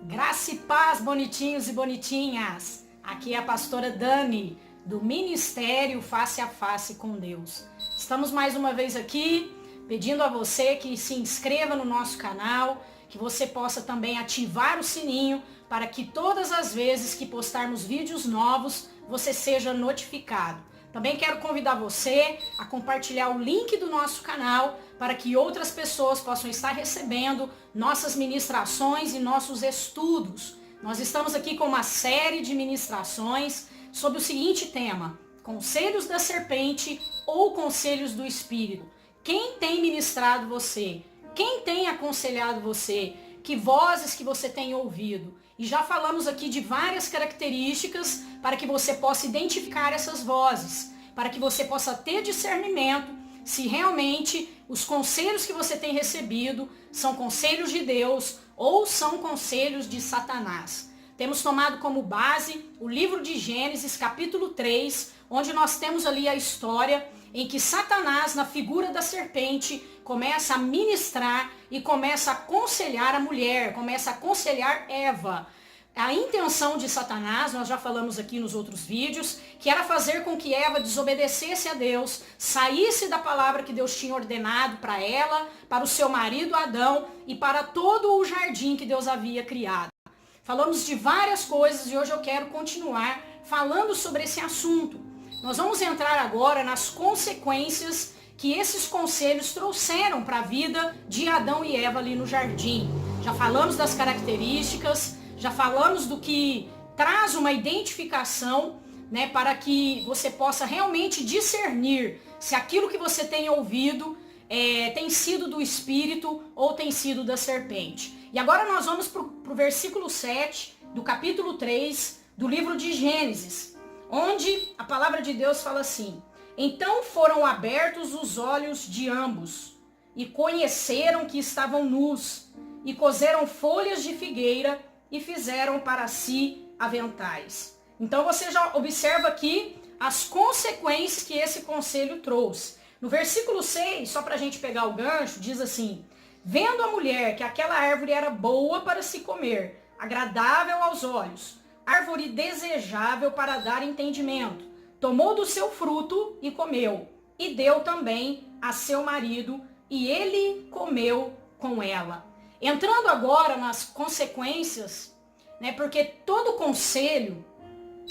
Graça e paz, bonitinhos e bonitinhas. Aqui é a pastora Dani, do Ministério Face a Face com Deus. Estamos mais uma vez aqui, pedindo a você que se inscreva no nosso canal, que você possa também ativar o sininho, para que todas as vezes que postarmos vídeos novos, você seja notificado. Também quero convidar você a compartilhar o link do nosso canal para que outras pessoas possam estar recebendo nossas ministrações e nossos estudos. Nós estamos aqui com uma série de ministrações sobre o seguinte tema: Conselhos da Serpente ou Conselhos do Espírito. Quem tem ministrado você? Quem tem aconselhado você? Que vozes que você tem ouvido? E já falamos aqui de várias características para que você possa identificar essas vozes, para que você possa ter discernimento se realmente os conselhos que você tem recebido são conselhos de Deus ou são conselhos de Satanás. Temos tomado como base o livro de Gênesis, capítulo 3, onde nós temos ali a história em que Satanás, na figura da serpente, começa a ministrar e começa a aconselhar a mulher, começa a aconselhar Eva. A intenção de Satanás, nós já falamos aqui nos outros vídeos, que era fazer com que Eva desobedecesse a Deus, saísse da palavra que Deus tinha ordenado para ela, para o seu marido Adão e para todo o jardim que Deus havia criado. Falamos de várias coisas e hoje eu quero continuar falando sobre esse assunto. Nós vamos entrar agora nas consequências que esses conselhos trouxeram para a vida de Adão e Eva ali no jardim. Já falamos das características, já falamos do que traz uma identificação, né, para que você possa realmente discernir se aquilo que você tem ouvido tem sido do Espírito ou tem sido da serpente. E agora nós vamos para o versículo 7 do capítulo 3 do livro de Gênesis, onde a palavra de Deus fala assim: Então foram abertos os olhos de ambos, e conheceram que estavam nus, e coseram folhas de figueira, e fizeram para si aventais. Então você já observa aqui as consequências que esse conselho trouxe. No versículo 6, só para a gente pegar o gancho, diz assim: Vendo a mulher que aquela árvore era boa para se comer, agradável aos olhos, árvore desejável para dar entendimento, tomou do seu fruto e comeu, e deu também a seu marido, e ele comeu com ela. Entrando agora nas consequências, né, porque todo conselho,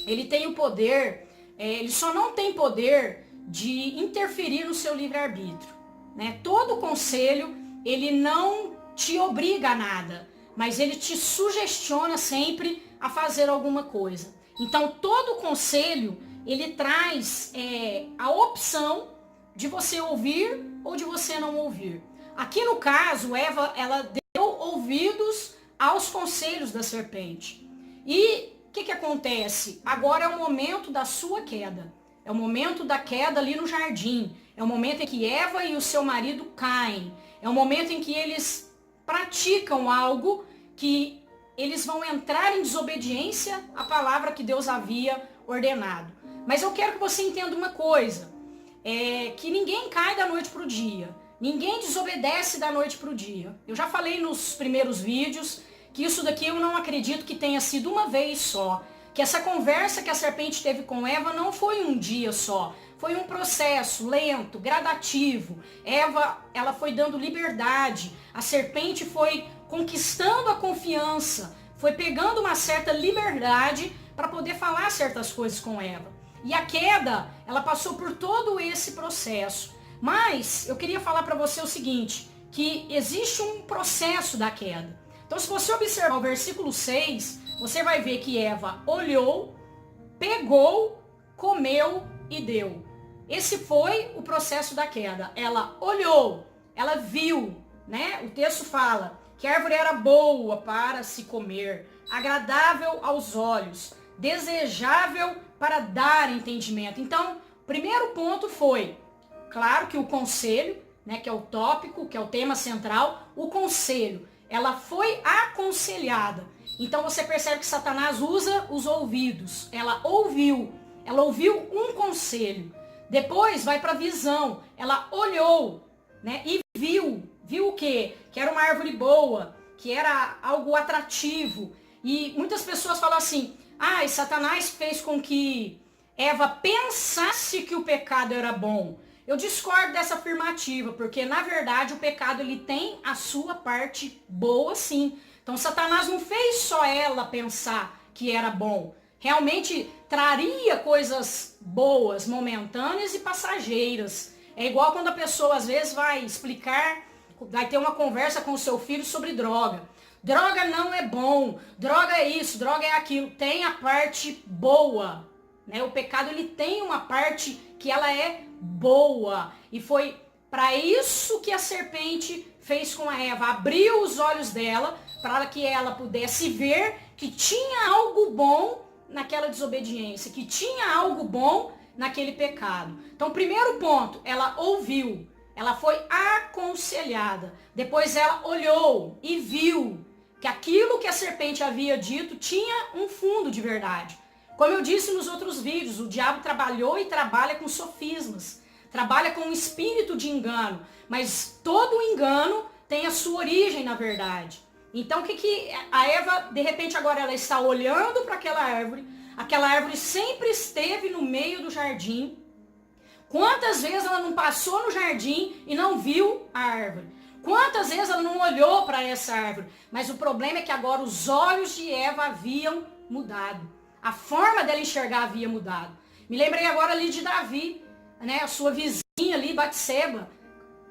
ele tem o poder, ele só não tem poder de interferir no seu livre-arbítrio, né? Todo conselho, ele não te obriga a nada, mas ele te sugestiona sempre a fazer alguma coisa. Então, todo conselho, ele traz a opção de você ouvir ou de você não ouvir. Aqui no caso, Eva, ela deu ouvidos aos conselhos da serpente. E o que acontece? Agora é o momento da sua queda. É o momento da queda ali no jardim. É o momento em que Eva e o seu marido caem. É o momento em que eles praticam algo que eles vão entrar em desobediência à palavra que Deus havia ordenado. Mas eu quero que você entenda uma coisa, que ninguém cai da noite para o dia. Ninguém desobedece da noite para o dia. Eu já falei nos primeiros vídeos que isso daqui eu não acredito que tenha sido uma vez só. Que essa conversa que a serpente teve com Eva não foi um dia só. Foi um processo lento, gradativo. Eva, ela foi dando liberdade. A serpente foi conquistando a confiança. Foi pegando uma certa liberdade para poder falar certas coisas com Eva. E a queda, ela passou por todo esse processo. Mas eu queria falar para você o seguinte, que existe um processo da queda. Então, se você observar o versículo 6, você vai ver que Eva olhou, pegou, comeu e deu. Esse foi o processo da queda. Ela olhou, ela viu, né? O texto fala que a árvore era boa para se comer, agradável aos olhos, desejável para dar entendimento. Então, o primeiro ponto foi, claro que o conselho, né, que é o tópico, que é o tema central, o conselho. Ela foi aconselhada. Então você percebe que Satanás usa os ouvidos. Ela ouviu um conselho. Depois vai para a visão. Ela olhou, né, e viu o quê? Que era uma árvore boa, que era algo atrativo. E muitas pessoas falam assim, e Satanás fez com que Eva pensasse que o pecado era bom. Eu discordo dessa afirmativa, porque na verdade o pecado ele tem a sua parte boa sim. Então Satanás não fez só ela pensar que era bom. Realmente traria coisas boas, momentâneas e passageiras. É igual quando a pessoa às vezes vai explicar, vai ter uma conversa com o seu filho sobre droga. Droga não é bom, droga é isso, droga é aquilo. Tem a parte boa, né? O pecado ele tem uma parte que ela é boa. E foi para isso que a serpente fez com a Eva. Abriu os olhos dela para que ela pudesse ver que tinha algo bom naquela desobediência, que tinha algo bom naquele pecado. Então, primeiro ponto, ela ouviu, ela foi aconselhada. Depois ela olhou e viu que aquilo que a serpente havia dito tinha um fundo de verdade. Como eu disse nos outros vídeos, o diabo trabalhou e trabalha com sofismas, trabalha com um espírito de engano, mas todo engano tem a sua origem na verdade. Então o que a Eva, de repente agora ela está olhando para aquela árvore sempre esteve no meio do jardim. Quantas vezes ela não passou no jardim e não viu a árvore? Quantas vezes ela não olhou para essa árvore? Mas o problema é que agora os olhos de Eva haviam mudado. A forma dela enxergar havia mudado. Me lembrei agora ali de Davi, né? A sua vizinha ali, Batseba.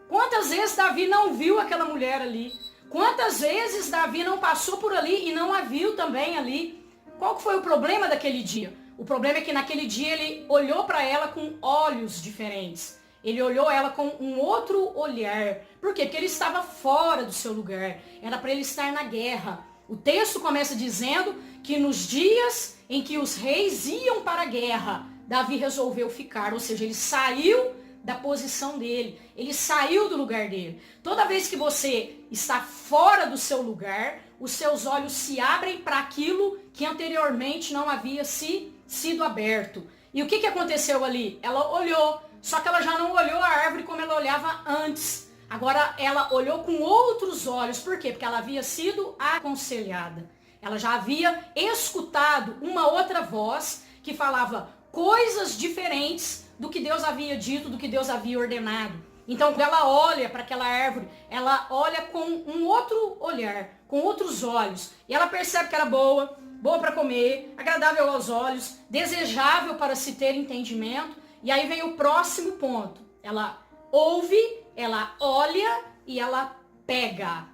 Quantas vezes Davi não viu aquela mulher ali? Quantas vezes Davi não passou por ali e não a viu também ali? Qual foi o problema daquele dia? O problema é que naquele dia ele olhou para ela com olhos diferentes. Ele olhou ela com um outro olhar. Por quê? Porque ele estava fora do seu lugar. Era para ele estar na guerra. O texto começa dizendo que nos dias em que os reis iam para a guerra, Davi resolveu ficar. Ou seja, ele saiu da posição dele. Ele saiu do lugar dele. Toda vez que você está fora do seu lugar, os seus olhos se abrem para aquilo que anteriormente não havia sido aberto. E o que aconteceu ali? Ela olhou. Só que ela já não olhou a árvore como ela olhava antes. Agora ela olhou com outros olhos. Por quê? Porque ela havia sido aconselhada. Ela já havia escutado uma outra voz que falava coisas diferentes do que Deus havia dito, do que Deus havia ordenado. Então, quando ela olha para aquela árvore, ela olha com um outro olhar, com outros olhos. E ela percebe que era boa para comer, agradável aos olhos, desejável para se ter entendimento. E aí vem o próximo ponto. Ela ouve, ela olha e ela pega.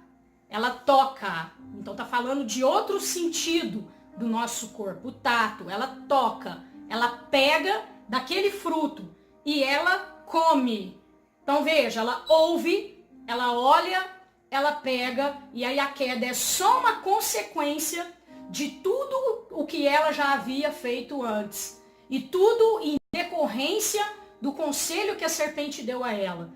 Ela toca. Então tá falando de outro sentido do nosso corpo, o tato. Ela toca, ela pega daquele fruto e ela come. Então veja, ela ouve, ela olha, ela pega e aí a queda é só uma consequência de tudo o que ela já havia feito antes. E tudo em decorrência do conselho que a serpente deu a ela.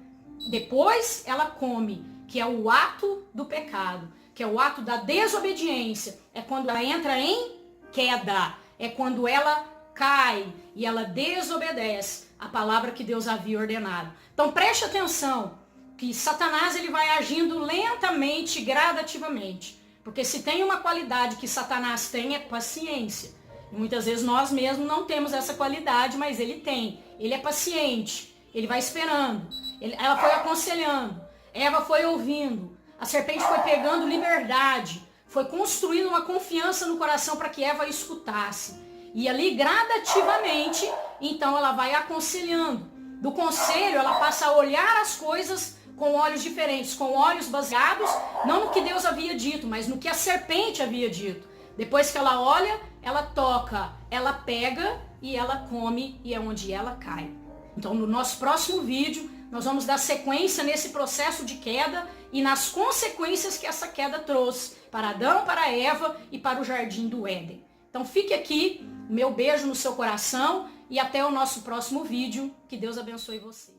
Depois ela come, que é o ato do pecado, que é o ato da desobediência. É quando ela entra em queda, é quando ela cai e ela desobedece a palavra que Deus havia ordenado. Então preste atenção, que Satanás ele vai agindo lentamente, gradativamente. Porque se tem uma qualidade que Satanás tem é paciência. E muitas vezes nós mesmos não temos essa qualidade, mas ele tem. Ele é paciente, ele vai esperando. Ela foi aconselhando, Eva foi ouvindo, a serpente foi pegando liberdade, foi construindo uma confiança no coração para que Eva escutasse. E ali gradativamente, então ela vai aconselhando. Do conselho ela passa a olhar as coisas com olhos diferentes, com olhos baseados, não no que Deus havia dito, mas no que a serpente havia dito. Depois que ela olha, ela toca, ela pega e ela come e é onde ela cai. Então no nosso próximo vídeo, nós vamos dar sequência nesse processo de queda e nas consequências que essa queda trouxe para Adão, para Eva e para o jardim do Éden. Então fique aqui, meu beijo no seu coração e até o nosso próximo vídeo. Que Deus abençoe você.